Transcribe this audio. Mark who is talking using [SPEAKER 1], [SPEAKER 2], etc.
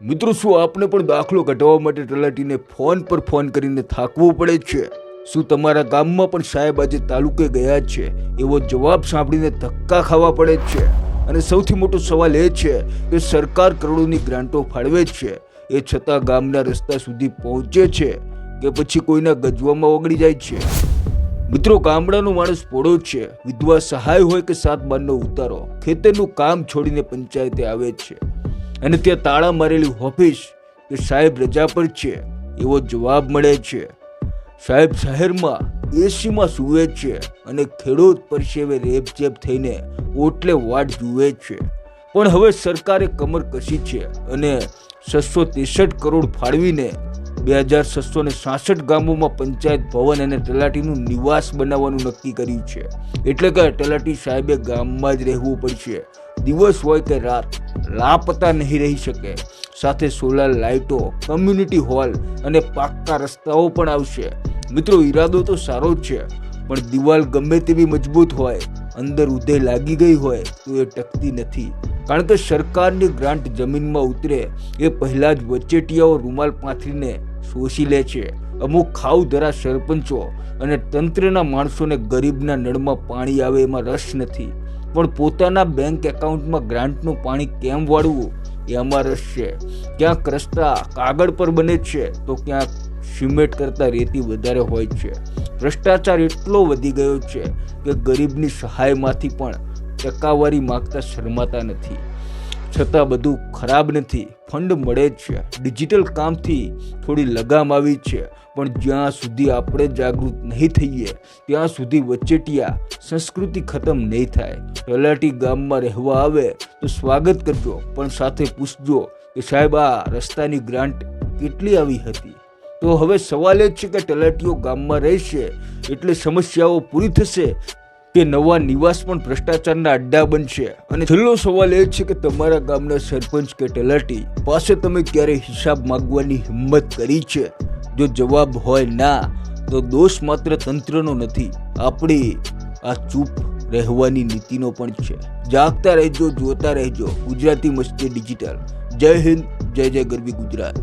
[SPEAKER 1] મિત્રો, શું આપને પણ દાખલો કઢાવવા માટે તલાટીને ફોન પર ફોન કરીને થાકવું પડે છે? શું તમારા ગામમાં પણ સાહેબ આજે તાલુકે ગયા છે એવો જવાબ સાંભળીને ધક્કા ખાવા પડે છે? અને સૌથી મોટો સવાલ એ છે કે સરકાર કરોડોની ગ્રાન્ટો ફાળવે છે, એ છતાં ગામના રસ્તા સુધી પહોંચે છે કે પછી કોઈના ગજવામાં ઓગળી જાય છે? મિત્રો, ગામડાનો માણસ પોળો છે. વિધવા સહાય હોય કે 7 બારનો ઉતારો, ખેતરનું કામ છોડીને પંચાયતે આવે છે અને ત્યાં તાળા મારેલી ઓફિસ કે સાહેબ રજા પર છે એવો જવાબ મળે છે. સાહેબ શહેરમાં એસીમાં સૂવે છે અને ખેડૂત પરસેવે રેબઝેબ થઈને ઓટલે વાટ જુએ છે. પણ હવે સરકારે કમર કસી છે અને 663 કરોડ ફાળવીને 2666 ગામોમાં પંચાયત ભવન અને તલાટીનું નિવાસ બનાવવાનું નક્કી કર્યું છે. એટલે કે તલાટી સાહેબે ગામમાં જ રહેવું પડશે. દિવસ હોય કે રાત લાપતા નહીં રહી શકે. સાથે સોલાર લાઇટો, કમ્યુનિટી હોલ અને પાક્કા રસ્તાઓ પણ આવશે. મિત્રો, ઈરાદો તો સારો જ છે, પણ દિવાલ ગમે તેવી મજબૂત હોય, અંદર ઉધે લાગી ગઈ હોય તો એ ટકતી નથી. કારણ કે સરકારની ગ્રાન્ટ જમીનમાં ઉતરે એ પહેલા જ વચેટિયાઓ રૂમાલ પાથરીને શોષી લે છે. અમુક ખાવધરા સરપંચો અને તંત્રના માણસોને ગરીબના નળમાં પાણી આવે એમાં રસ નથી, પણ પોતાના બેંક એકાઉન્ટમાં ગ્રાન્ટનું પાણી કેમ વાળવું એમાં રસ છે. ક્યાંક રસ્તા કાગળ પર બને છે તો ક્યાંક સિમેન્ટ કરતાં રેતી વધારે હોય છે. ભ્રષ્ટાચાર એટલો વધી ગયો છે કે ગરીબની સહાયમાંથી પણ ટકાવારી માગતા શરમાતા નથી. છતાં બધું ખરાબ નથી, ફંડ મળે છે. ડિજિટલ કામથી થોડી લગામ આવી છે, પણ જ્યાં સુધી આપણે જાગૃત નહીં થઈએ ત્યાં સુધી વચેટિયા સંસ્કૃતિ ખતમ નહીં થાય. તલાટી ગામમાં રહેવા આવે તો સ્વાગત કરજો, પણ સાથે પૂછજો કે સાહેબ આ રસ્તાની ગ્રાન્ટ કેટલી આવી હતી. તો હવે સવાલ એ છે કે તલાટીઓ ગામમાં રહેશે એટલે સમસ્યાઓ પૂરી થશે કે નવા નિવાસ પણ ભ્રષ્ટાચારના અડ્ડા બનશે? અને છેલ્લો સવાલ એ છે કે તમારા ગામના સરપંચ કે તલાટી પાસે તમે ક્યારે હિસાબ માંગવાની હિંમત કરી છે? જો જવાબ હોય ના, તો દોષ માત્ર તંત્રનો નથી, આપણી આ ચૂપ રહેવાની નીતિનો પણ છે. જાગતા રહેજો, જોતા રહેજો ગુજરાતી મસ્તી ડિજિટલ. જય હિન્દ, જય જય ગરવી ગુજરાત.